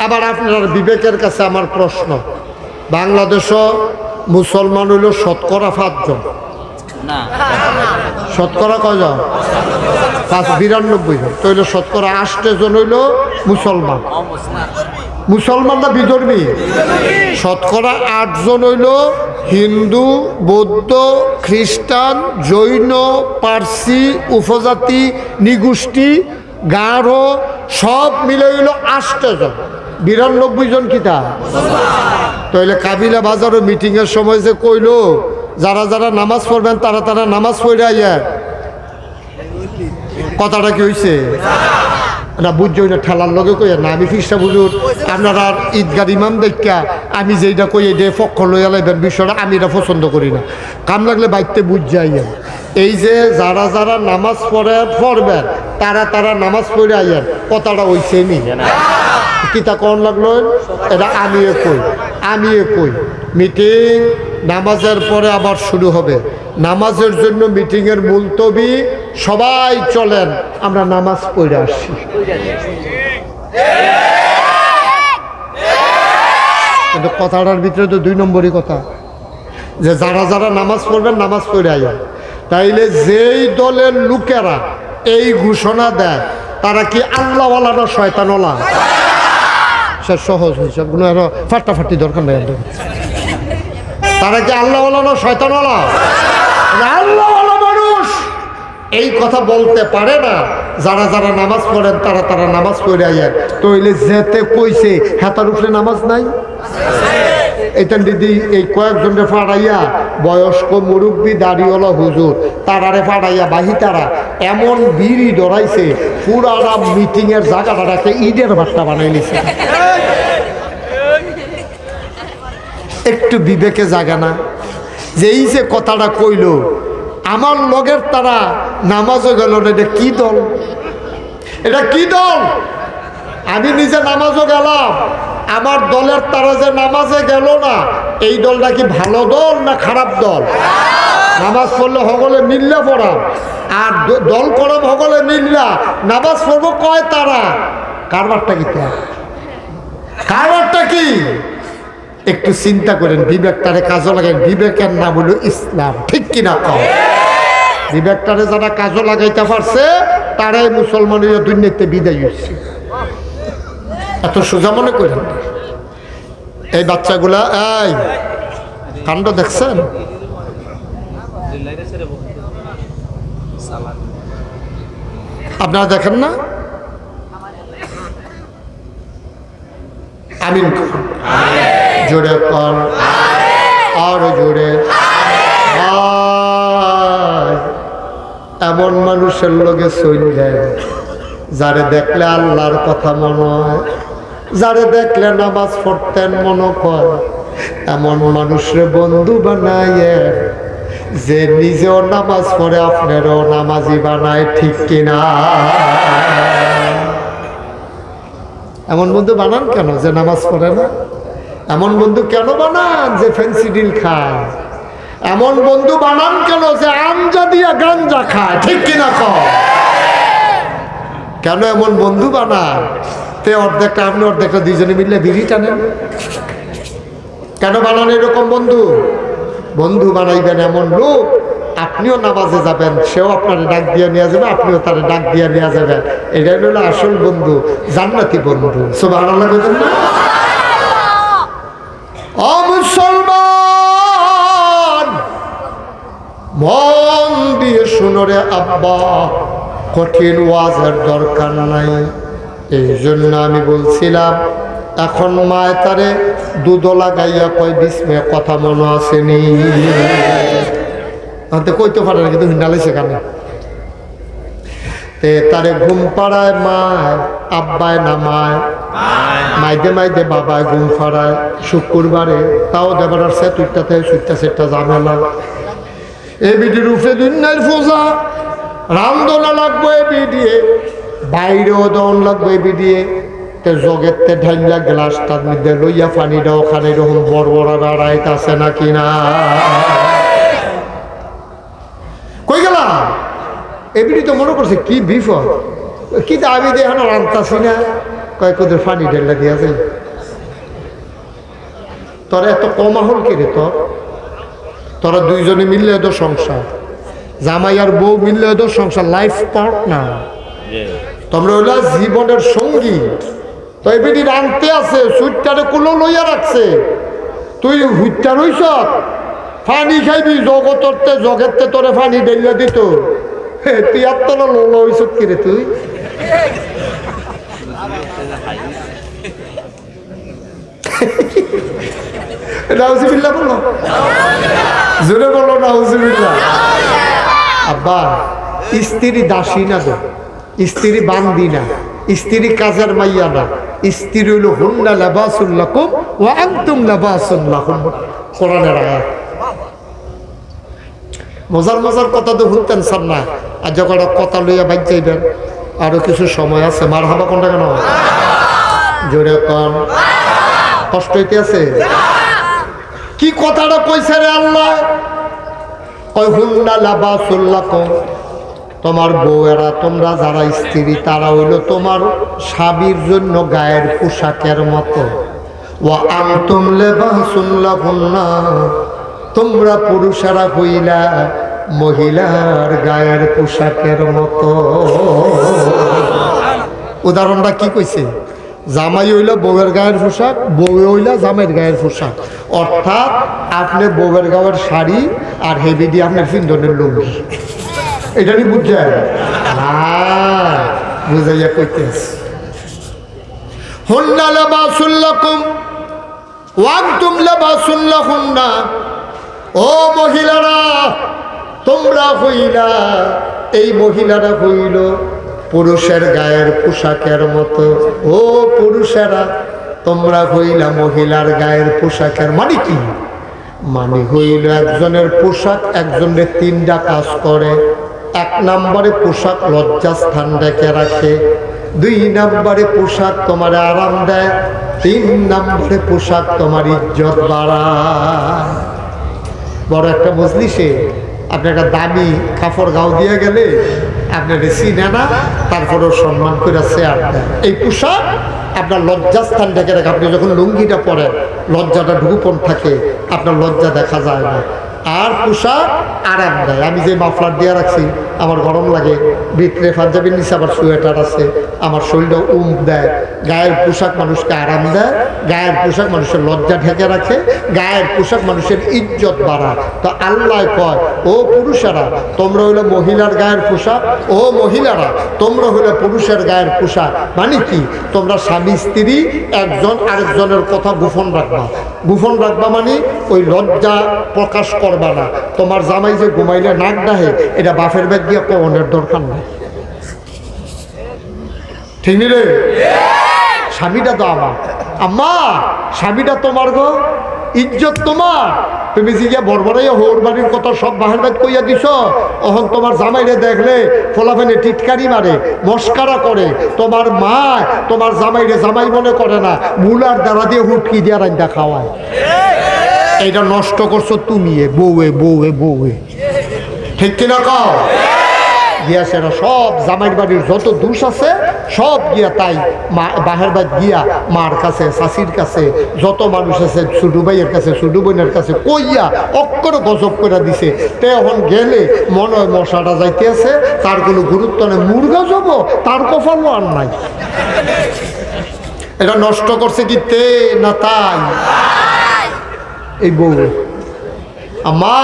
আবার আপনার বিবেকের কাছে আমার প্রশ্ন, বাংলাদেশও মুসলমান হইল শতকরা 5 জন, শতকরা কয়জন? 92 জন। তো হইল শতকরা 8 জন হইল মুসলমান। মুসলমান না বিধর্মী? শতকরা 8 জন হইল হিন্দু, বৌদ্ধ, খ্রিস্টান, জৈন, পার্সি, উপজাতি, নিগোষ্ঠী, গারো সব মিলে হইল 8 জন। 92 জন কিতা? তাহলে কাবিলা বাজারও মিটিংয়ের সময় যে কইল যারা যারা নামাজ পড়বেন তারা তারা নামাজ পড়ে আইয়া, কথাটা কি হয়েছে না? বুঝছই না, ঠেলার লগে কইয়া না। আমি ফিসটা বুঝুন, আপনারা ঈদগার ইমাম দেখা আমি যেইটা কই এই পক্ষ লইয়া লাইবেন বিষয়টা আমি এটা পছন্দ করি না। কাম লাগলে বাইতে বুঝ যাইয়েন। এই যে যারা যারা নামাজ পড়বেন তারা তারা নামাজ পড়ে আইয়েন, কথাটা হইছে নি কিতা কোন লাগলো? এটা আমিও কই মিটিং নামাজের পরে আবার শুরু হবে। নামাজের জন্য মিটিংয়ের মুলতবি, সবাই চলেন আমরা নামাজ পড়ে আসি। কিন্তু কথাটার ভিতরে তো 2 নম্বরই কথা, যে যারা যারা নামাজ পড়বেন নামাজ পড়ে আইয়া। তাইলে যেই দলের লোকেরা এই ঘোষণা দেয় তারা কি আল্লাহওয়ালা না শয়তানওয়ালা? সে সহজ হিসাবগুলো আরো ফাটাফাটি দরকার নেই। তারা কি আল্লাহওয়ালা না শয়তানওয়ালা? আল্লাহওয়ালা মানুষ এই কথা বলতে পারে না। যারা যারা নামাজ পড়েন তারা তারা নামাজ পড়ে আইয়া। তইলে যেতে কইছে হাতার উপরে নামাজ নাই? এটা দিদি এই কয়েকজনের ফাড়াইয়া বয়স্ক মুরব্বী দাড়িওয়ালা হুজুর তারারে ফাড়াইয়া বাহি তারা এমন বিড়ি ডরাইছে পুরাটা মিটিংয়ের জায়গাটাকে ঈদের বার্তা বানাই নিছে। একটু বিবেকে জাগা না যে এই যে কথাটা কইল আমার লগের তারা নামাজও গেল না? এটা কি দল? এটা কি দল? আমি নিজে নামাজও গেলাম, আমার দলের তারা যে নামাজে গেল না, এই দলটা কি ভালো দল না খারাপ দল? নামাজ পড়লে সকলে মিল্লা পড়াম, আর দল করম সকলে মিল্লা নামাজ পড়বো কয় তারা। কারবারটা কি? কারবারটা কি? একটু চিন্তা করেন, বিবেকটারে কাজে লাগাই। বিবেকের নাম হলো ইসলাম, ঠিক কিনা কম? বিবেকটারে যারা কাজে লাগাইতে পারছে তারাই মুসলমানের দুনিয়াতে বিদায় হচ্ছে। এত সোজা মনে করেন না। এই বাচ্চাগুলা এই কাণ্ড দেখছেন? আপনারা দেখেন না? আমিন জোরে কর, আরো জোরে। এমন মানুষের লোকে চলে যায় যারে দেখলে আল্লাহর কথা মনে হয়, যারে দেখলে নামাজ পড়তেন মনে কর। এমন মানুষরে বন্ধু বানায় যে নিজেও নামাজ পড়ে আপনারও নামাজি বানায়, ঠিক কিনা? এমন বন্ধু বানান কেন যে নামাজ পড়ে না? এমন বন্ধু কেন বানান যে ফেন্সিডিল খায়? এমন বন্ধু বানান কেন যে আমজা দিয়া গাঞ্জা খায়, ঠিক কিনা কর? কেন এমন বন্ধু বানান? তে অর্ধেকটা আপনি অর্ধেকটা দুইজনে মিললে বিড়ি টানেন। কেন বানান এরকম বন্ধু? বন্ধু বানাইবেন এমন লোক আপনিও নামাজে যাবেন, সেও আপনার ডাক দিয়ে নিয়ে যাবে, আপনিও তার ডাক দিয়ে নিয়ে যাবেন। এটাই হলো আসল বন্ধু, জান্নাতি বন্ধু। সুবহানাল্লাহ বলেন না? ও মুসলমান, মন দিয়ে শুনো রে আব্বা, কঠিন ওয়াজের দরকার নাই। এই জন্য আমি বলছিলাম এখন মায় তারে দুধ লাগাইয়া কয় বিস্মে, কথা মনে আসেনি? কইতে পারে না কিন্তু হিন্দালে সেখানে তারে ঘুম পাড়ায় মায়, আব্বায় না মায়, মাইদে মাইদে বাবায় ঘুম পাড়ায়। শুক্রবারে তাও দেবার সেতুরটাতে সুইটটা সেটটা ঝামেলা। এ বিডির উফে দুনিয়ার ফোজা রান্ধনা লাগবো, এ বিডিয়ে বাইরেও দন লাগবো, এ বিডিয়ে জগের তে ঢাইলা গ্লাসটার মধ্যে লইয়া পানিটা ওখানে এরকম বড় বড় দাঁড়াইতে আছে নাকি না? কই গেলাম? এবিডি তো মনে করছে কি বিপদ, কি আমি দিয়ে এখন রান্তাছি না, কয়েক পানি ঢেলা দিয়েছে। তোর এত কম হল কে রে? তোরা দুইজনে মিললে এত সংসার, জামাই আর বউ মিললে এত সংসার, লাইফ পার্টনার। তোমরা হইলা জীবনের সঙ্গী। তো এবিডি রানতে আছে, সুইটারে কুলো লইয়া রাখছে, তুই হুইটা রইছ, পানি খাইবি জগতরতে, জগেরতে তোরে পানি ডেলিয়া দিত। তুই আর তো লোলা হইছ কি রে তুই? নাউজুবিল্লাহ বলো, জোরে বলো নাউজুবিল্লাহ। আব্বা, স্ত্রী দাসী না তো, স্ত্রী বান্দি না, স্ত্রী কাজের মাইয়া না, স্ত্রী হইল হুন্না লাবাসুল লাকুম ওয়া আনতুম লাবাসুল লাহুম, কোরআনের আয়াত। মজার মজার কথা তো শুনতেন স্যার না, আর যখন কথা লইয়া বাইক যাইবেন আরো কিছু সময় আছে। মার হাবা কোনটা কেন জোরে কন, কষ্ট হইতে আছে? কি কথাটা কইছে রে আল্লাহ? কই হুন্না লাবাসুল লাকুম, তোমার বউয়েরা, তোমরা যারা স্ত্রী, তারা হইল তোমার স্বামীর জন্য গায়ের পোশাকের মতো। ওয়া আনতুম লিবাসুল লাহুন্না, তোমরা পুরুষেরা হইলা মহিলার গায়ের পোশাকের মতো। উদাহরণটা কি কইছে? জামাই হইলা বউয়ের গায়ের পোশাক, বউ হইলা জামাইয়ের গায়ের পোশাক। অর্থাৎ আপনি বউয়ের গায়ের শাড়ি আর হেভি দিয়ে আপনার পিন্ধনের লুঙ্গি। এটা নি বুঝছেন? হ্যাঁ, বুঝাইয়া কইতেছে। হুন্না লিবাসুল লাকুম ওয়া আনতুম লিবাসুল লাহুন্না, ও মহিলারা তোমরা হইলা, এই মহিলারা হইল পুরুষের গায়ের পোশাকের মতো। ও পুরুষেরা তোমরা হইলা মহিলার গায়ের পোশাকের। মানে কি? মানে হইল একজনের পোশাক একজনের তিনটা কাজ করে। এক নম্বরে পোশাক লজ্জাস্থান ঢেকে রাখে, দুই নম্বরে পোশাক তোমার আরাম দেয়, তিন নম্বরে পোশাক তোমার ইজ্জত বাড়ায়। বড় একটা মজলিসে আপনি একটা দামি কাপড় গাও দিয়ে গেলে আপনার চিনে না, তারপরেও সম্মান করে চেয়ার দেয়। এই পোশাক আপনার লজ্জাস্থান ঢেকে রাখে। আপনি যখন লুঙ্গিটা পরেন লজ্জাটা ঢুকুপন থাকে, আপনার লজ্জা দেখা যায় না। আর পোশাক আরাম দেয়। আমি যে মাফলার দিয়ে রাখছি, আমার গরম লাগে, ভিতরে পাঞ্জাবির নিচে আবার সোয়েটার আছে, আমার শরীরটা উম দেয়। গায়ের পোশাক মানুষকে আরাম দেয়, গায়ের পোশাক মানুষের লজ্জা ঢেকে রাখে, গায়ের পোশাক মানুষের ইজ্জত বাড়ায়। তো আল্লাহ কয়, ও পুরুষেরা তোমরা হইলে মহিলার গায়ের পোশাক, ও মহিলারা তোমরা হইলে পুরুষের গায়ের পোশাক। মানে কি? তোমরা স্বামী স্ত্রী একজন আরেকজনের কথা গোপন রাখবা। গোপন রাখবা মানে ওই লজ্জা প্রকাশ করবা না। তোমার জামাই যে ঘুমাইলে নাক ডাহে, এটা বাপের ব্যাগ দিয়ে কনের দরকার নাই। ঠিক নি রে? স্বামীটা তো আমার, আম্মা স্বামীটা তোমার গো, ইজ্জত তোমার। তুমি জিজ্ঞা বরবরাইয়া হোর বাড়ির কথা সব বাহের ব্যাগ কইয়া দিছ। এখন তোমার জামাইরে দেখলে ফোলাফেনে টিটকারি মারে, মস্কারা করে। তোমার মা তোমার জামাইরে জামাই মনে করে না, মুলার দ্বারা দিয়ে হুটকি দিয়ে রান্না খাওয়ায়। এইটা নষ্ট করছো তুমি, বউয়ে বউয়ে বউয়ে। ঠিক কিনা কও? গিয়া সেরা সব জামাইর বাড়ির যত দোষ আছে সব গিয়া তাই বাহের বাদ গিয়া মার কাছে, শাশির কাছে, যত মানুষ আছে, ছোট ভাইয়ের কাছে, ছোট বোনের কাছে কইয়া অক্ষর গজব করে দিছে। তে এখন গেলে মনে হয় মশাটা যাইতে আছে, তার কোনো গুরুত্ব নেই, মুরগা যাব তার কপালও আর নাই। এটা নষ্ট করছে কি তে না তাই? এই বউ আম্মা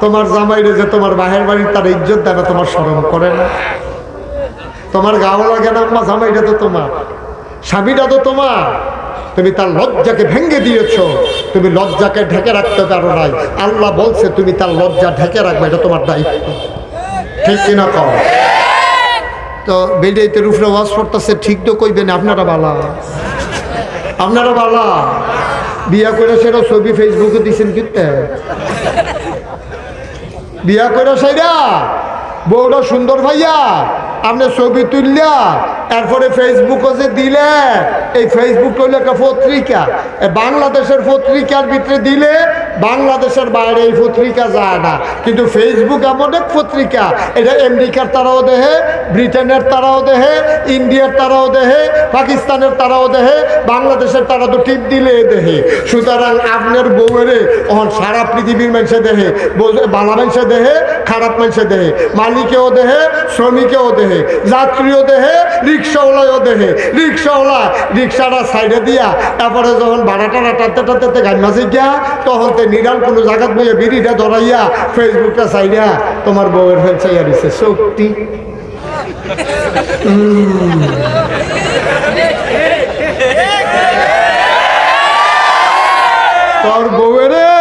তোমার জামাইরে যে তোমার বাহের বাড়ির তার ইজ্জত দেয় না, তোমার শরম করে না? তোমার গাও লাগে না আম্মা? জামাইটা তো তোমার, স্বামীটা তো তোমার। তুমি তার লজ্জাকে ভেঙে দিয়েছ, তুমি লজ্জাকে ঢেকে রাখতে পারো নাই। আল্লাহ বলছে তুমি তার লজ্জা ঢেকে রাখবে, এটা তোমার দায়িত্ব। ঠিক কিনা কও? তো বেডিয়াইতে রুফরে ওয়াজ করতেছে, ঠিক তো কইবেন আপনারা বালা, আপনারা বালা। বিয়া করে সেটা ছবি ফেসবুকে দিচ্ছেন কিনতে, বিয়া করে সেটা বউটা সুন্দর ভাইয়া আপনি ছবি তুললা এরপরে ফেসবুকও যে দিলে, এই ফেসবুক হইল একটা পত্রিকা, বাংলাদেশের পত্রিকার ভিতরে দিলে বাংলাদেশের বাইরে এই পত্রিকা যায় না, কিন্তু ফেসবুক এমন এক পত্রিকা, এটা আমেরিকার তারাও দেহে, ব্রিটেনের তারাও দেহে, ইন্ডিয়ার তারাও দেহে, পাকিস্তানের তারাও দেহে, বাংলাদেশের তারা তো টিপ দিলে দেহে। সুতরাং আপনার বউয়েরে এখন সারা পৃথিবীর মানুষে দেহে, বাংলা মানুষে দেহে, খারাপ মানুষে দেহে, মালিকেও দেহে, শ্রমিকেও দেহে, যাত্রীও দেহে, রিক্সাওয়ালাও দেহে। রিক্সাওয়ালা রিক্সাটা সাইডে দিয়া তারপরে যখন ভাড়াটা টানতে টানতে গান মাঝে গিয়া তখন তে নিরাল কোনো জায়গাত বইয়া বিড়িটা ধরাইয়া ফেসবুকটা সাইডা তোমার বউয়ের ফেল চাইয়া দিছে শক্তি। তোর বউরে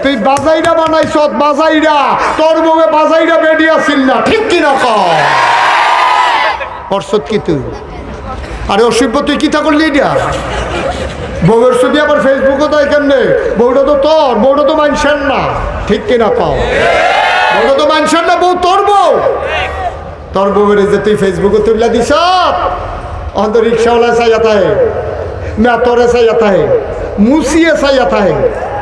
তুই বাজাইরা বানাইছ, বাজাইরা তোর বউয়ে বাজাইরা বেরিয়ে আসিল না, ঠিক কিনা করছত কি তুই? আরে অসভ্য, তুই কিতা করলি এটা? বউয়ের ছবি আবার ফেসবুকে দেয় কেমনে? বউটা তো তোর, বউটা তো মানুষের না, ঠিক কিনা পাও? বউটা তো মানুষের না, বউ তোর বউ। তোর বউয়ের যে তুই ফেসবুকে তুললা দিস, অন্ত রিক্সাওয়ালা চাই आता है, মেতরে চাই आता है, মুসিয়ে চাই आता है,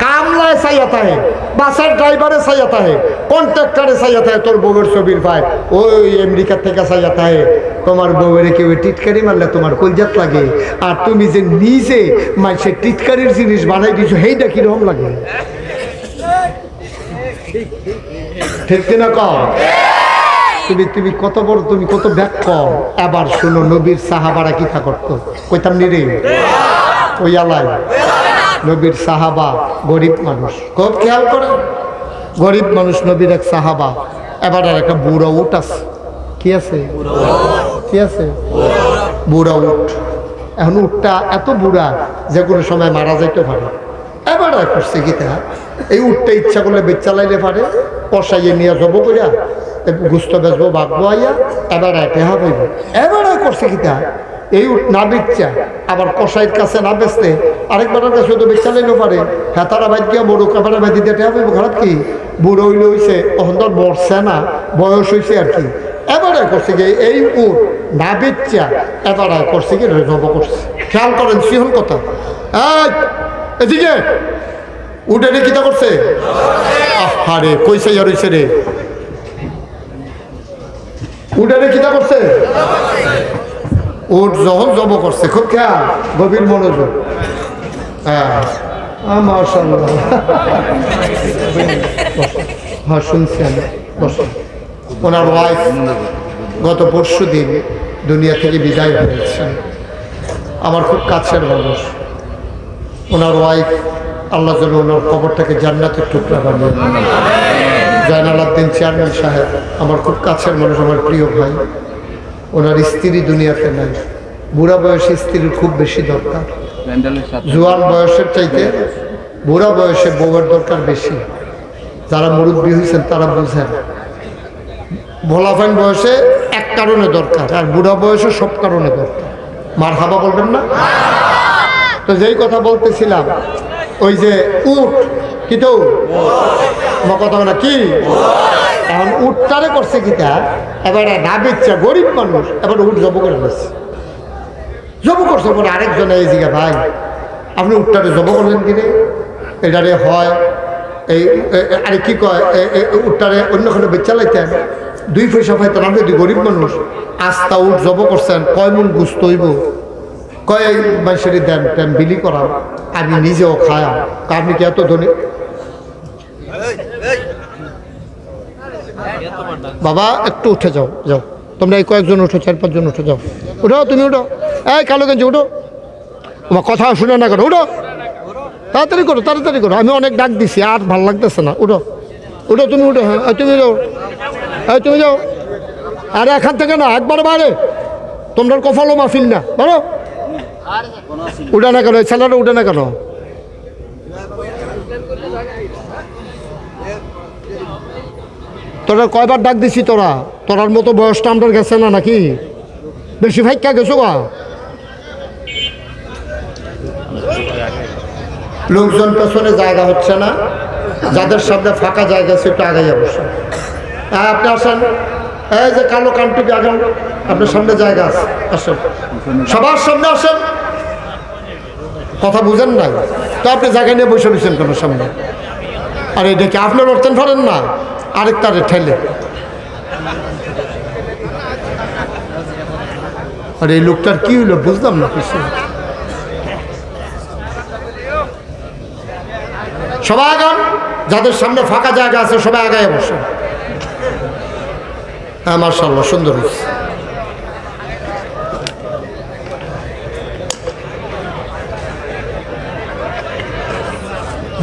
কামলায় চাই आता है, বাসের ড্রাইভারে চাই आता है, কন্ট্রাক্টরে চাই आता है। তোর বউয়ের ছবির ভাই ওই আমেরিকা থেকে চাই आता है। তোমার বউয়ের কেউ টিটকারি মারলে তোমার কলজাত লাগে, আর তুমি যে নিজে মানুষের টিটকারির জিনিস বানাই দিছো, সেইটা কিরকম লাগে? ঠিক কিনা কও? তুমি কত বড়, তুমি কত ব্যাখ্যা। এবার শুনো, নবীর সাহাবারা কি থা করতো, কইতাম নি রে ওই আলাই। নবীর সাহাবা গরিব মানুষ, খুব খেয়াল করে, গরিব মানুষ, নবীর এক সাহাবা। এবার আর একটা বুড়া উট আছে, কি আছে? কি আছে? বুড়া উট। এখন উটটা এত বুড়া যে কোনো সময় মারা যাইতে পারে। এবার করছে কি তা, এই উটটা ইচ্ছা করলে বেচা লাইলে পারে, পশাইয়ে নিয়ে যাবো কইরা গুস্ত বেচবো, বাঁকবো আইয়া, এবার টেহা পাইব। এবার করছে কি তা, এই উট না বেচা আবার কষাইয়ের কাছে না বেচতে আরেকবারের কাছে তো বেচা লাইলেও পারে। হ্যাঁ, তারা বাইক গিয়া বড় কাপড়ে বাঁধি দিয়ে টেহা পাইব। খারাপ কি? বুড়ো হইলে হইছে, তখন তো মরছে না, বয়স হয়েছে আর কি। এবারে করছে কি, এই উট না বেচা এবারে করছে কি, জব করছে। খেয়াল করেন, সিহন কথা। এদিকে উঠে রে কিতা করছে? আরে কইছে আর হইছে রে, উঠে রে কিতা করছে? উট যখন জব করছে, খুব খেয়াল, গভীর মনোযোগ। হ্যাঁ, মাশাআল্লাহ, হ্যাঁ শুনছি আমি। ওনার ওয়াইফ গত পরশু দিন দুনিয়া থেকে বিদায় হয়েছেন। আমার খুব কাছের মানুষ। ওনার ওয়াইফ, আল্লাহ যেন ওনার কবরটাকে জান্নাতের টুকরা বানিয়ে। জয়নাল আবদিন চেয়ারম্যান সাহেব আমার খুব কাছের মানুষ, আমার প্রিয় ভাই। ওনার স্ত্রী দুনিয়াতে নাই। বুড়া বয়সে স্ত্রীর খুব বেশি দরকার। জোয়ান বয়সের চাইতে বুড়া বয়সে বউয়ের দরকার বেশি। যারা মুরব্বী হয়েছেন তারা বুঝেন। ভোলাফাইন বয়সে এক কারণে দরকার, আর বুড়া বয়সে সব কারণে দরকার। মার হাবা বলবেন না? তো যেই কথা বলতেছিলাম, ওই যে উট, কি তো কথা না কি, এখন উটটারে করছে কিতা, এবারে না বেচা গরিব মানুষ, এবার উট জব করে নিচ্ছে। জব করছে পরে আরেকজন এই জিগা, ভাই আপনি উটটারে জব করলেন কিনে? এটারে হয় এই আরে কি কয়, উটটারে অন্যখানে বেচা লাইতেন, 2 পয়সা পাইতেন, আপনি দুই গরিব মানুষ, আস্তা উট জব করছেন, কয় মন গুস্ত হইব? কয় মানুষের দেন টেন বিলি করাম, আমি নিজেও খায়াম। আপনি কি এত ধনী? বাবা একটু উঠে যাও, যাও তোমরা, এই কয়েকজন উঠো, 4-5 জন উঠে যাও। উঠো, তুমি উঠো, এই কালো গেঞ্জি উঠো, তোমার কথা শুনে না করো, উঠো, তাড়াতাড়ি করো, তাড়াতাড়ি করো। আমি অনেক ডাক দিছি, আর ভাল লাগতেছে না। উঠো, উঠো, তুমি উঠো। হ্যাঁ, তুমি যাও, হ্যাঁ তুমি যাও। আরে এখান থেকে না, একবার বাইরে, তোমরা কফালো মাহফিল না, বলো উঠে না কেন? ছেলেটা উঠে না কেন? তোরা কয়বার ডাক দিছি, তোরার মতো বয়সটা আমাদের গেছে না নাকি? বেশি ফাইকা গেছো গা। লোকজন পেছনে জায়গা হচ্ছে না, যাদের সামনে ফাঁকা জায়গা আছে একটু আগে যাবো। হ্যাঁ আপনি আসেন, এই যে কালো কানটুপি আগান, আপনার সামনে জায়গা আছে, আসেন সবার সামনে আসেন। কথা বুঝেন নাই তো আপনি জায়গা নিয়ে বসে রয়েছেন কেন সামনে? আর এই দেখে আপনার অর্থন পারেন না, আরেকটারে ঠেলে। আর এই লোকটার কি হইলো বুঝলাম না কিছু। সবাই আগান, যাদের সামনে ফাঁকা জায়গা আছে সবাই আগায় বসে। হ্যাঁ মার্শাল্লাহ, সুন্দর হয়েছে।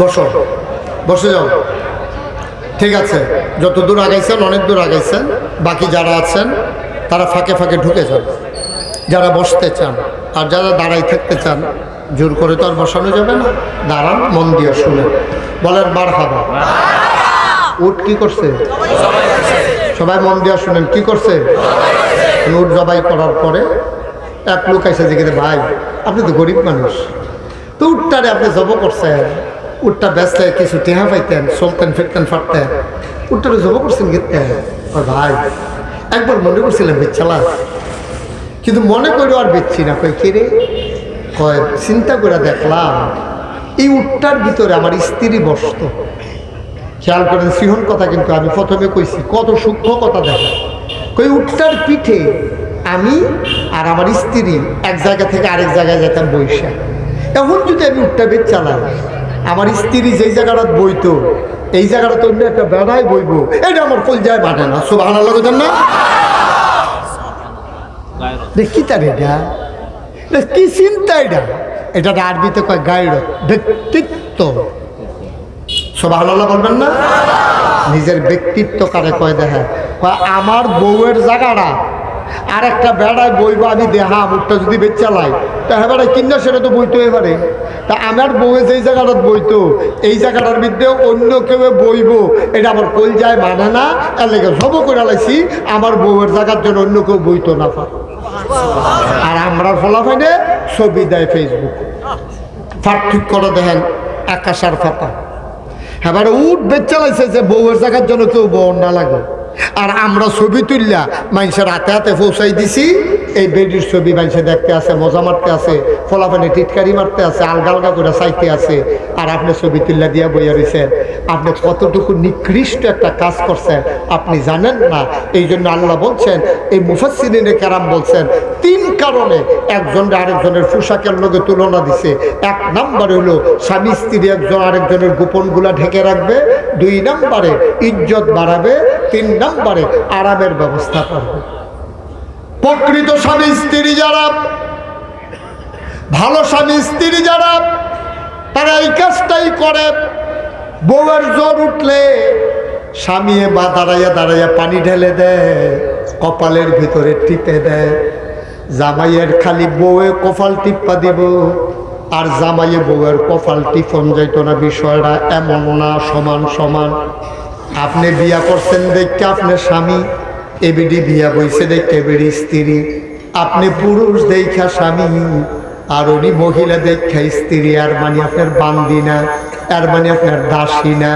বসো, বসে যাও। ঠিক আছে, যত দূর আগাইছেন অনেক দূর আগাইছেন। বাকি যারা আছেন তারা ফাঁকে ফাঁকে ঢুকে যান, যারা বসতে চান। আর যারা দাঁড়াই থাকতে চান, জোর করে তো আর বসানো যাবে না, দাঁড়ান, মন দিয়ে শুনে বলেন মারহাবা। উট কি করছে? সবাই মন দিয়ে শুনেন, কি করছে? উট জবাই করার পরে এক লোক এসে জিজ্ঞেস, ভাই আপনি তো গরিব মানুষ, তো উটটারে আপনি জব করছেন, উটটা বেচতে কিছু টেহা পাইতেন, চলতেন ফিরতেন ফাটতেন, উটটারে জব করছেন গেতেন? ভাই একবার মনে করছিলাম বেচালা, কিন্তু মনে করেও আর বেচছি না। কই কে রে? কয় চিন্তা করে দেখলাম এই উটটার ভিতরে আমার স্ত্রী বসত। খেয়াল করেন সিহন কথা, কিন্তু আমি প্রথমে কইছি কত সূক্ষ্ম কথা দেখা। কই উটটার পিঠে আমি আর আমার স্ত্রী এক জায়গা থেকে আরেক জায়গায় যেতাম বইসা। এখন যদি আমি উটটা বেচ চালাই, আমার স্ত্রী যেই জায়গাটা বইতো এই জায়গাটা তো অন্য একটা বেড়ায় বইব, এটা আমার কলজায় মানে না। সুবহানাল্লাহ বলেন না? দেখি তার এটা কি চিন্তা, এটা আরবিতে কয় গায়রত, ব্যক্তিত্ব। সুবহানাল্লাহ বলবেন না? নিজের ব্যক্তিত্ব কারে কয় দেখা? কয় আমার বউয়ের জায়গাটা আর একটা বেড়ায় বইব আমি দেহা মুখটা যদি বেচ চালাই, তা হ্যাঁ বেড়ায় কিনা সেটা তো বইতে পারে। তা আমার বউয়ে যেই জায়গাটার বইতো এই জায়গাটার মধ্যে অন্য কেউ বইব, এটা আমার কলজায় মানে না। এর লেগে সব করে লাইছি আমার বউয়ের জায়গার জন্য অন্য কেউ বইতো না পারে। আর আমরা ফলাফাইনে ছবি দেয় ফেসবুক, ফাট ঠিক করে দেখেন আকাশ আর ফাতা। এবারে উঠ বেচ চালাইছে যে বউয়ের জায়গার জন্য কেউ বউ না লাগে। আর আমরা ছবি তুললা মানুষের হাতে হাতে পৌঁছাই দিছি, এই বেডির ছবি মানুষে দেখতে আছে, মজা মারতে আছে, ফলাফানে টিটকারি মারতে আছে, আলগা আলগা করে চাইতে আছে। আর আপনি ছবি তুললা দিয়া বইয়া রয়েছেন। আপনি কতটুকু নিকৃষ্ট একটা কাজ করছেন আপনি জানেন না। এই জন্য আল্লাহ বলছেন, এই মুফাসসিরিনে কেরাম বলছেন, 3 কারণে একজনের আরেকজনের পোশাকের লগে তুলনা দিছে। 1 নম্বরে হলো স্বামী স্ত্রী একজন আরেকজনের গোপনগুলা ঢেকে রাখবে, 2 নম্বরে ইজ্জত বাড়াবে, 3 নম্বরে আরামের ব্যবস্থা করবে। প্রকৃত স্বামী স্ত্রী যারা, ভালো স্বামী স্ত্রী যারা, তারা এই কাজটাই করে। বউয়ের জ্বর উঠলে স্বামী বা দাঁড়াইয়া দাঁড়াইয়া পানি ঢেলে দেয়, কপালের ভিতরে টিপে দেয়। জামাইয়ের খালি বউয়ে কপাল টিপ্পা দিব, আর জামাইয়ে বউয়ের কপাল টিপন যাইতো না। বিষয়টা এমন না, সমান সমান। আপনি বিয়া করছেন দেখতে আপনার স্বামী, এবিডি বিয়া বইছে দেখতে এবিডি স্ত্রী। আপনি পুরুষ দেখা স্বামী, আর উনি মহিলা দেখা স্ত্রী। আর মানে আপনার বান্দি না, আর মানে আপনার দাসী না,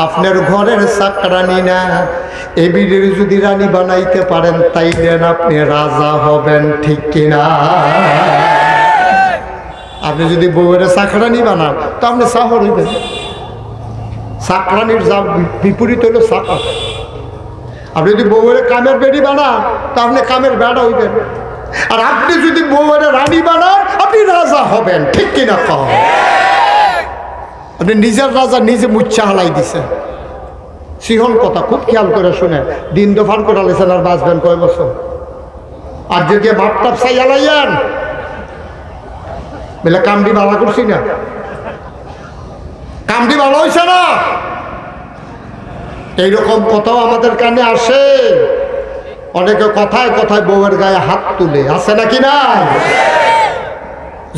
আপনার ঘরের চাকরানি না। এবিডির যদি রানী বানাইতে পারেন তাইলে আপনি রাজা হবেন, ঠিক কিনা? আপনি যদি বউয়ের চাকরানি বানান তো আপনি চাকর হইবেন। চাকরানির যা বিপরীত হইল চাকর। আপনি যদি বউয়ের কামের বেড়ি বানান তা আপনি কামের বেড়া হইবেন। আর আপনি যদি বউয়ের রানী বানান আপনি রাজা হবেন, ঠিক কিনা? কম আপনি নিজের রাজা নিজে মুচ্ছা হালাই দিছেন। সিহন কথা খুব খেয়াল করে শুনে, দিন দফান করে আলেছেন। আর বাঁচবেন কয় বছর? আর যদি ভাবটাপ চাই আলাইয়ান বলে কামটি ভালো করছি না, কামটি ভালো হয়েছে না, এইরকম কথাও আমাদের কানে আসে। অনেকে কথায় কথায় বউয়ের গায়ে হাত তুলে, আছে নাকি না?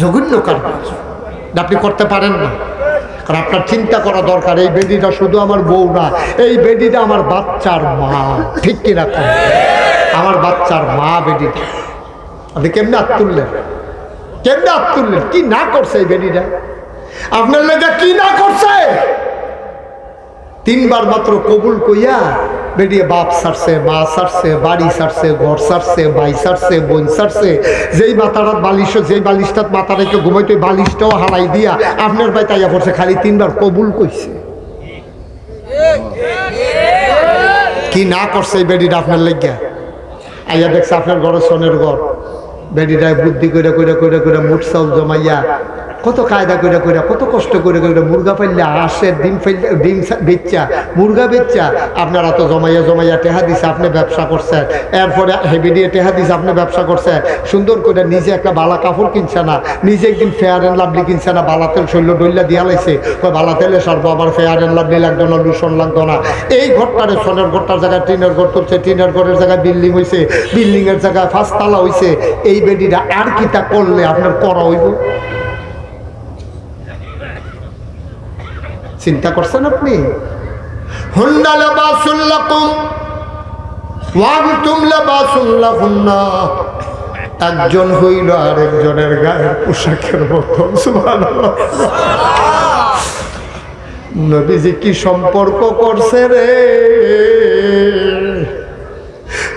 জঘন্য কারবার আপনি করতে পারেন না। কারণ আপনার চিন্তা করা দরকার, এই বেডিটা শুধু আমার বউ না, এই বেডিটা আমার বাচ্চার মা, ঠিক কিনা? আমার বাচ্চার মা বেডিটা। আপনি কেমনে হাত তুললেন? কেমনে হাত তুললেন? কি না করছে এই বেডিটা? আপনার লেগে কি না করছে? তিনবার মাত্র কবুল কইয়া বেরিয়ে বাপ ছাড়ছে, মা ছাড়ছে, বাড়ি ছাড়ছে, ঘর ছাড়ছে, ভাই ছাড়ছে, বোন ছাড়ছে। যেই মাথাটার বালিশ, যেই বালিশটার মাথা রেখে ঘুমাইতো ওই বালিশটাও হারাই দিয়া আপনার ভাই তাইয়া পড়ছে, খালি তিনবার কবুল কইছে। কি না করছে এই বেডিটা আপনার লেগিয়া? আইয়া দেখছে আপনার ঘরে সোনের ঘর, বেডিটায় বুদ্ধি করে করে করে করে মুঠ চাউল জমাইয়া কত কায়দা করে করে কত কষ্ট করে করে মুরগা ফেললে হাঁসের ডিম ফেললে ডিম বেচ্চা মুরগা বেচ্চা আপনারা তো জমাইয়া জমাইয়া টেহা দিছে, আপনি ব্যবসা করছেন। এরপরে হেভি দিয়ে টেহা দিছে, আপনি ব্যবসা করছেন। সুন্দর করে নিজে একটা বালা কাপড় কিনছে না, নিজে একদিন ফেয়ার অ্যান্ড লাভলি কিনছে না, বালা তেল শৈল্য ডইলা দিয়া লাইছে, ওই বালা তেলে সারবো, আবার ফেয়ার অ্যান্ড লাভলি লাগতো না, লুসন লাগতো না। এই ঘরটারে সোনের ঘরটার জায়গায় টিনের ঘর তুলছে, টিনের ঘরের জায়গায় বিল্ডিং হয়েছে, বিল্ডিংয়ের জায়গায় ফার্স্টতলা হয়েছে। এই বেডিটা আর কিটা করলে আপনার করা হইব? চিন্তা করছেন আপনি? হুন্না লিবাসুল লাকুম ওয়া আনতুম লিবাসুল লাহুন্না। একজন হইল আরেকজনের গায়ের পোশাকের মতো। সুবহানাল্লাহ। নবীজি কি সম্পর্ক করছে রে,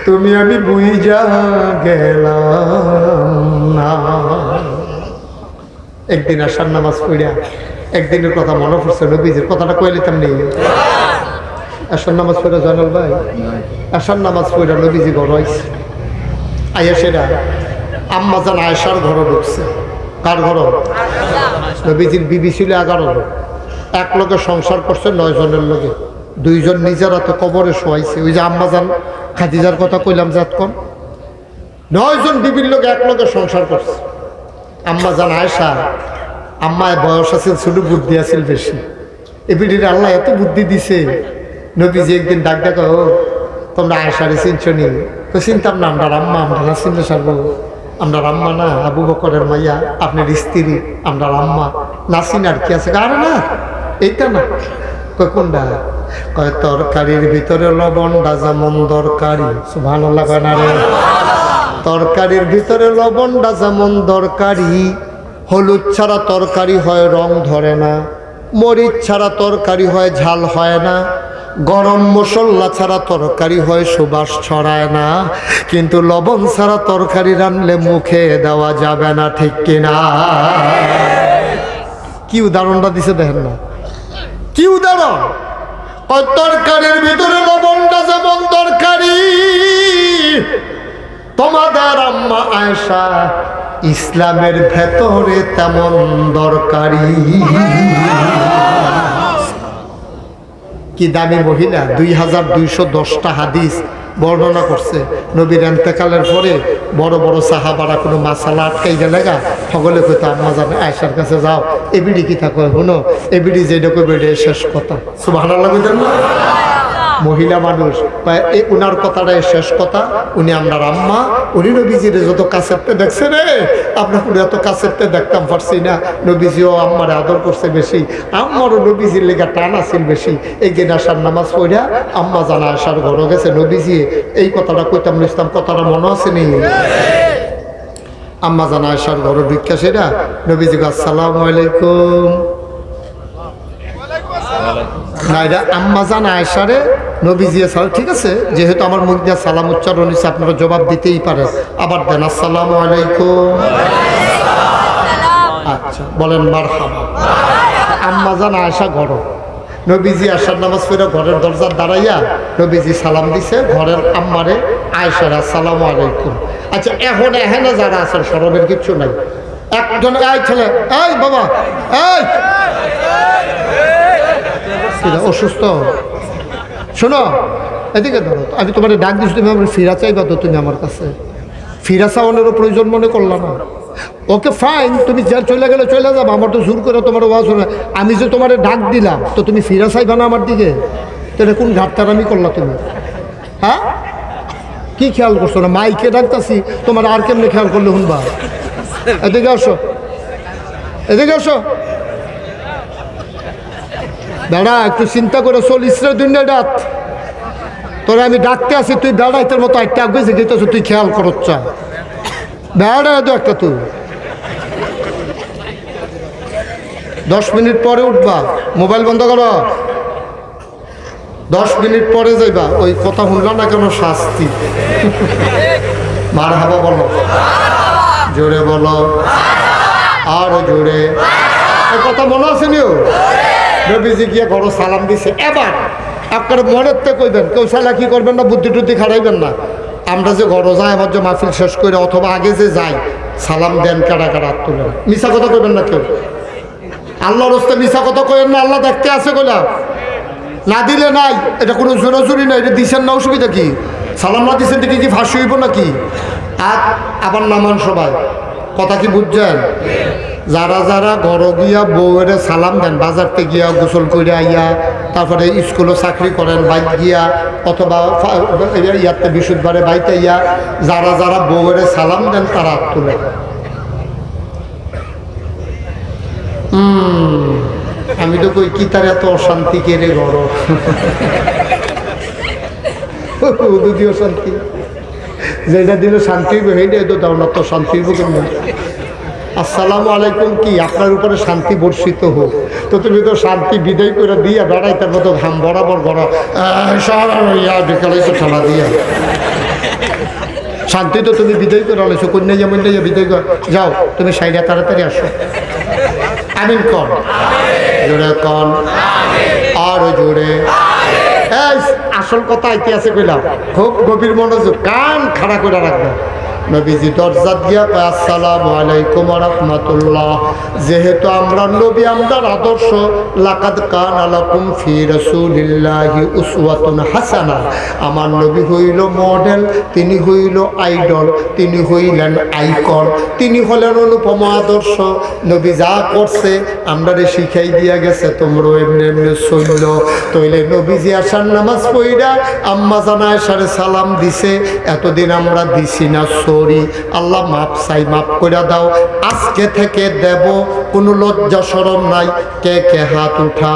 তুমি আমি বুঝা গেলাম না। একদিন আসার নামাজ পড়িয়া একদিনের কথা মনে পড়ছে, নবীজির কথাটা কইলে তেমনি। আসার নামাজ পড়া জানাল ভাই, আসার নামাজ পড়া নবীজি ঘর হয়েছে। আইয়া সেরা আম্মা জান আয়েশার ঘরে ঢুকছে। কার ঘর? নবীজির বিবি ছিল 11 জন। এক লোকে সংসার করছে 9 জনের লোকে, 2 জন নিজেরা তো কবরে শোয়াইছে। ওই যে আম্মা জান খাদিজার কথা কইলাম যাতক্ষণ, 9 জন বিবির লোক এক লোকে সংসার করছে। আম্মা জান আয়েশা, আম্মায় বয়স আছে ছোট, বুদ্ধি আছিল বেশি। এবিডির আল্লাহ এত বুদ্ধি দিছে, নবীজি একদিন ডাক ডাকা, ও তোমরা আয়েশারে চিনছ নি? তো চিনতাম না, আমরা আম্মা। আমরা না চিনলে সারবো? আমরা আম্মা না, আবু বকরের মাইয়া, আপনার স্ত্রী, আমরা আম্মা। না চিন আর কি আছে? আরে না, এইটা না। কয় কোনটা? কয় তরকারির ভিতরে লবণটা যেমন দরকারি। সুবহানাল্লাহ কয় না রে? তরকারির ভিতরে লবণটা যেমন দরকারি, হলুদ ছাড়া তরকারি হয় রং ধরে না, মরিচ ছাড়া তরকারি হয় ঝাল হয় না, গরম মশলা ছাড়া তরকারি হয় সুবাস ছড়ায় না, কিন্তু লবণ ছাড়া তরকারি রান্নলে মুখে দেওয়া যাবে না। ঠিক কিনা? কি উদাহরণটা দিছে দেখেন না, কি উদাহরণ! তরকারির ভিতরে লবণটা যেমন দরকারি, তোমাদের আম্মা আয়েশা ইসলামের ভেতরে তেমন দরকারি। কি দামি মহিলা! 2210টা হাদিস বর্ণনা করছে। নবীর এন্তেকালের পরে বড় বড় সাহাবারা কোনো মাসালা আটকাই গেলে গা সকলে কইতো আম্মা জান আয়েশার কাছে যাও, এবিডি কি থাকো শুনো, এবিডি যেটা কইবে এটা শেষ কথা। সুবহানাল্লাহ কইতেন না? মহিলা মানুষ উনার কথাটা শেষ কথা। উনি আপনার আম্মা, উনি নবীজির যত কাছেরতে দেখছে রে, আপনার এত কাছেরতে দেখতাম পারছি না। নবীজিও আম্মারে আদর করছে বেশি, আম্মারও নবীজির লেগা টান আছিল বেশি। একদিন আসার নামাজ পড়া আম্মা জানা আসার ঘরে গেছে, নবীজি এই কথাটা কইতাম ইসলাম, কথাটা মনে আছে নি? আম্মা জানা আসার ঘরে ভিক্ষা সেরা নবীজি আসসালামু আলাইকুম। না, এটা আম্মা জান আয়েশারে নবীজি সালাম। ঠিক আছে, যেহেতু আমার মুখ দিয়ে সালাম উচ্চারণ হয়েছে, আপনারা জবাব দিতেই পারেন। আবার দেন আসসালামু আলাইকুম। আচ্ছা বলেন মারহাবা। আম্মা জান আয়েশা ঘর, নবীজি আসার নামাজ পড়ে ঘরের দরজার দাঁড়াইয়া নবীজি সালাম দিছে ঘরের আম্মারে আয়েশারে আসসালামু আলাইকুম। আচ্ছা এখন এখানে যারা আছেন সরবের কিচ্ছু নাই। একজন এই ছেলে, এই বাবা, এই অসুস্থ, শোনো এদিকে ধরো, আমি তোমার ডাক দিচ্ছি, তুমি আমার ফিরা চাইবা তো? তুমি আমার কাছে ফিরা চাওয়ানোরও প্রয়োজন মনে করলাম না। ওকে ফাইন, তুমি যা চলে গেলে চলে যাবো, আমার তো জোর করে তোমার ওয়াজ শোনা। আমি যে তোমার ডাক দিলাম তো তুমি ফিরা চাইবা না আমার দিকে? তো এটা কোন ঘাটতারামি করলা তুমি? হ্যাঁ, কি খেয়াল করছো না? মাইকে ডাকতাছি, তোমার আর কেমনি খেয়াল করলে শুনবা? এদিকে আসো, এদিকে আসো। বেড়া একটু চিন্তা করে চলিস রে দুনিয়া ডাক। তোরা আমি ডাকতে আসি, তুই বেড়াইতের মতো একটা গেছে গেতেছ, তুই খেয়াল করছ বেড়া তো একটা। তুই 10 মিনিট পরে উঠবা, মোবাইল বন্ধ করো। 10 মিনিট পরে যাইবা, ওই কথা শুনলা না কেন শাস্তি। মার হাবা বলো, জোরে বলো, আরো জোরে। এই কথা মনে আছে নিও? নবীজি গিয়ে বড় সালাম দিছে। এবার আপনার মনের তে কইবেন, কেউ সালা কি করবেন না, বুদ্ধি টুদ্ধি খাড়াইবেন না। আমরা যে ঘর যাই, আমার যে মাহফিল শেষ করে অথবা আগে যে যাই, সালাম দেন, কারা কারা হাত তুলেন। মিশা কথা কইবেন না কেউ, আল্লাহর রাস্তায় মিশা কথা কইবেন না। আল্লাহ দেখতে আছে কইলা, না দিলে নাই, এটা কোনো জোরাজুরি নাই, এটা দিছেন না, অসুবিধা কি? সালাম না দিচ্ছেন দেখি কি ফাঁসি হইব নাকি? আর আবার নামান সবাই, কথা কি বুঝছেন? যারা যারা ঘর গিয়া বউয়ের সালাম দেন, বাজারতে গিয়া গোসল করে আইয়া, তারপরে স্কুলে চাকরি করেন বাইক গিয়া, অথবা ইয়াতে বিশুদ্ধবারে বাইতে ইয়া, যারা যারা বউয়ের সালাম দেন তারা হাত তুলে। আমি তো কই কি তার এত অশান্তি কেড়ে ঘর, যদিও শান্তি যেটা দিলে শান্তি হইব, সেইটাই তো দাও না, তো শান্তি হইব কেমন? আসসালামু আলাইকুম কি আপনার উপরে শান্তি বর্ষিত হোক, তো তুমি তো শান্তি বিদায় করে দিয়া বেড়াইতার মতো ঘাম বরাবর গড়া বিকালে ঠেলা দিয়া শান্তি তো তুমি বিদায় করে আলেছো, কন্যা যেমন বিদায় করে যাও, তুমি সাইডা তাড়াতাড়ি আসো। আমিন কন, জোরে কন, আরো জোরে। আসল কথা আইতে আছে কইলাম, খুব গভীর মনোযোগ, কান খাড়া করে রাখবেন। নবীজি দরজা দিয়া কয় আসসালামু আলাইকুম ওয়া রাহমাতুল্লাহ। যেহেতু আমরা নবী, আমরার আদর্শ, লাকাদ কানা লাকুম ফি রাসূলিল্লাহি উসওয়াতুন হাসানা। আমার নবী হইল মডেল, তিনি হইল আইডল, তিনি হইলেন আইকন, তিনি হলেন অনুপম আদর্শ। নবী যা করছে আমরারে শিখাই দিয়া গেছে, তোমরা এমনি এমনি চইল। তইলে নবীজি আসার নামাজ পড়া আম্মা জান আয়েশারে সালাম দিছে, এতদিন আমরা দিছি না, সরি, আল্লাহ মাপ চাই, মাপ করে দাও। আজকে থেকে দেব, কোনো লজ্জা শরম নাই। কে কে হাত উঠা?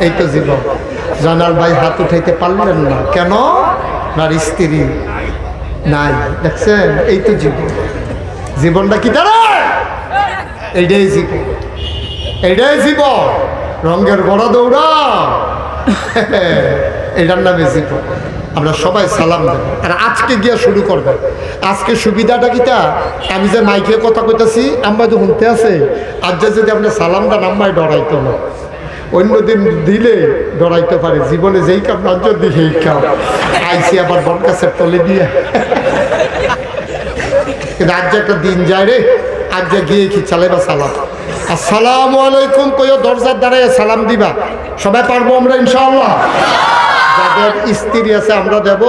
এই তো জীবন। জানাল ভাই হাত উঠাইতে পারলেন না কেন? না স্ত্রী নাই, দেখছেন? এই তো জীবন। জীবনটা কি তারা? এইটাই জীবন, এইটাই জীবন। রঙের গড়া দৌড়া, এটার নামে জীবন। আমরা সবাই সালাম দেব। আর আজকে গিয়া শুরু করবেন। আজকে সুবিধাটা কিটা, আমি যে মাইকে কথা কইতাছি আম্মা তো শুনতে আছে, আজ যদি আপনি সালাম দেন আম্মায় ডরাইতো না। অন্যদিন দিলে ডরাইতে পারে, জীবনে যেই কাপ না যদি সেই কাপ আইসি আবার বট গাছের তলে দিয়ে। কিন্তু আজ যে একটা দিন যায় রে, আজ যে গিয়ে কি চালাইবা সালাম, আসসালামু আলাইকুম কইও দরজার দ্বারায় সালাম দিবা। সবাই পারবো আমরা ইনশাআল্লাহ। যাদের স্ত্রী আছে আমরা দেব,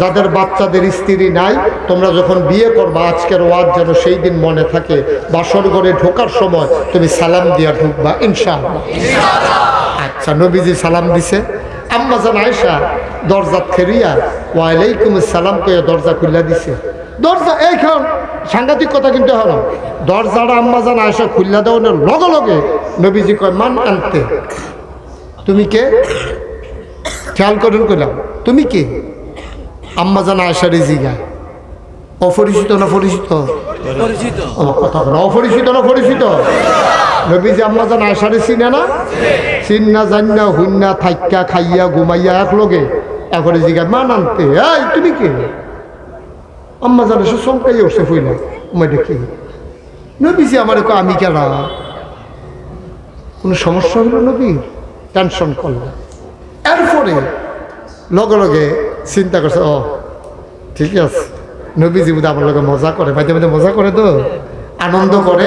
যাদের বাচ্চাদের স্ত্রী নাই, তোমরা যখন বিয়ে করবা আজকের ওয়াজ যেন সেই দিন মনে থাকে, বাসর ঘরে ঢোকার সময় তুমি সালাম দিয়া ঢুকবা ইনশাআল্লাহ। আচ্ছা, নবীজি সালাম দিছে, আম্মা জান আয়েশা দরজা থেরিয়া ওয়ালাইকুম আসসালাম কইয়া দরজা খুলে দিছে। দরজা এইখান সাংঘাতিক কথা কিন্তু হলো, দরজাটা আম্মা জান আয়েশা খুলে দেওয়ার লগে লগে নবীজি কয় মান আনতে, তুমি কে? খেয়াল করেন কইলাম, তুমি কে? আম্মা জান আয়েশারে জিগায়, অপরিচিত না পরিচিত? অপরিচিত না পরিচিত? নবীজি আম্মা জান আয়েশারে চিনে না? চিন্না জান্না হুন্না থাইকা খাইয়া ঘুমাইয়া এক লগে এরপরে জিগায় মান আনতে, এই তুমি কে? আম্মা জান এসে চমকাইয়া উঠছে, হইলাম মই দেখি নবীজি আমার আমি কেনা, কোনো সমস্যা হলো নবীর? টেনশন করলো। এরপরে লগে লগে চিন্তা করছে, ও ঠিক আছে, নবীজি বোধ আমার লগে মজা করে, মাঝে মাঝে মজা করে, তো আনন্দ করে।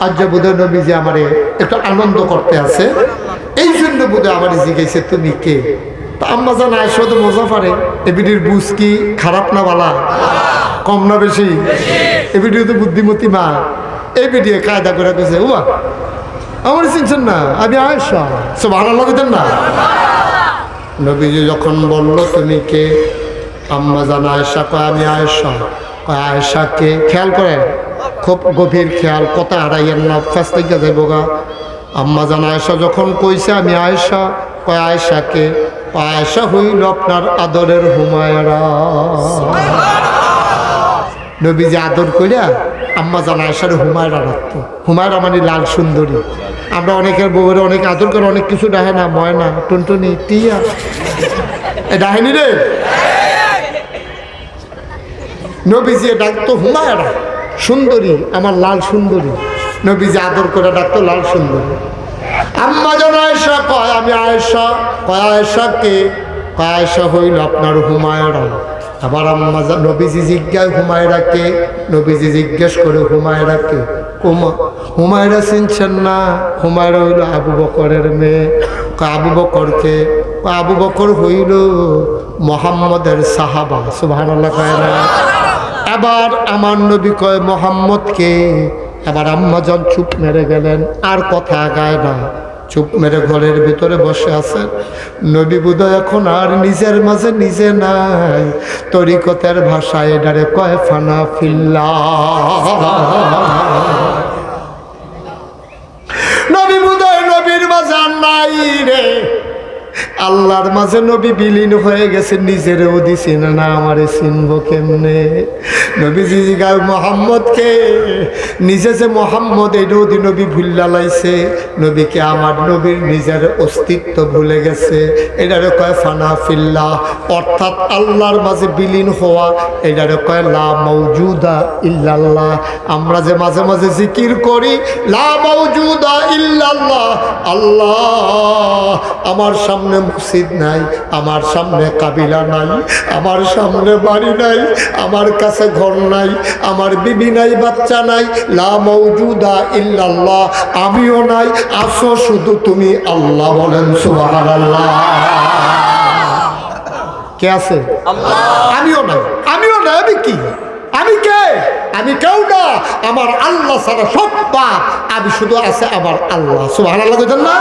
আজ যে বোধ হয় নবীজি আমার একটু আনন্দ করতে আছে, এই জন্য বোধ হয় আমার জিজ্ঞাসা তুমি কে? তা আম্মা জান আয়েশা তো মজা পারে, এবিডির বুঝ কি খারাপ না বালা, কম না বেশি? এবিডিও তো বুদ্ধিমতী মা, এই বিডিয়ে কায়দা করে গেছে, উমা আমার চিনছেন না, আমি আয়েশা, সুবহানাল্লাহ দেন না। নবীজি যখন বলল তুমি কে, আম্মা জান আয়েশা কয় আমি আয়েশা। কয় আয়েশা কে? খেয়াল করেন, খুব গভীর খেয়াল, কথা হারাইয়েন না, অভ্যাস থেকে যাইব গা। আম্মা জান আয়েশা যখন কইছে আমি আয়েশা, কয় আয়েশা কে? আয়েশা হইল আপনার আদরের হুমায়রা। নবীজি আদর কইরা আম্মা জান আয়েশারে হুমায়রা রাখতো। হুমায়রা মানে লাল সুন্দরী। আমরা অনেকের বউয়ের অনেক আদর করে, অনেক কিছু ডাহে না, ময়না, টুনটুনি, টিয়া, এ ডাহেনি রে। নবীজি ডাকতো হুমায়রা, সুন্দরী, আমার লাল সুন্দরী। নবীজি আদর করে ডাকতো লাল সুন্দরী। আম্মা জান আয়েশা কয় আমি আয়েশা। কয় আয়েশা কে? কয় আয়েশা হইল আপনার হুমায়রা। আবার আম্মা জান নবীজি জিজ্ঞাসা হুমায়রা কে? নবীজি জিজ্ঞেস করে হুমায়রা কে? হুমায়রা চিনছেন না? হুমায়রা হইল আবু বকরের মেয়ে। আবু বকরকে? আবু বকর হইল মুহাম্মদের সাহাবা। সুবহানাল্লাহ কয় না? এবার আমার নবী কয় মুহাম্মদকে। এবার আম্মা জান চুপ মেরে গেলেন, আর কথা গায় না, চুপ মেরে ঘরের ভিতরে বসে আছেন। নবী বোধহয় এখন আর নিজের মাঝে নিজে নাই। তরিকতের ভাষায় এটারে কয় ফানা ফিল্লাহ। নবী বোধহয় নবীর মাঝে আর নাই রে, আল্লাহর মাঝে নবী বিলীন হয়ে গেছে। নিজেরও দিছি না, আমারে চিনবো কেমনে? নবীজি জিগায় মোহাম্মদকে। নিজে যে মোহাম্মদ এটাও দি নবী ভুল্লা লাইছে। নবীকে আমার নবীর নিজের অস্তিত্ব ভুলে গেছে। এটারে কয় ফানা ফিল্লাহ, অর্থাৎ আল্লাহর মাঝে বিলীন হওয়া। এটারে কয় লা মাওজুদা ইল্লাল্লাহ। আমরা যে মাঝে মাঝে জিকির করি লা মাওজুদা ইল্লাল্লাহ, আল্লাহ আমার সামনে মসজিদ নাই, আমার সামনে কাবিলা নাই, আমার সামনে বাড়ি নাই, আমার কাছে ঘর নাই, আমার বিবি নাই, বাচ্চা নাই, লা মাওজুদা ইল্লাল্লাহ, আমিও নাই, আসো শুধু তুমি আল্লাহ। বলেন সুবহানাল্লাহ। কে আছে? আল্লাহ। আমিও নাই, আমিও নাই, আমি কি? আমি কে? আমি কেউ না, আমার আল্লাহ ছাড়া সব পাপ। আমি শুধু আছে আমার আল্লাহ। সুবহানাল্লাহ কইতেন না?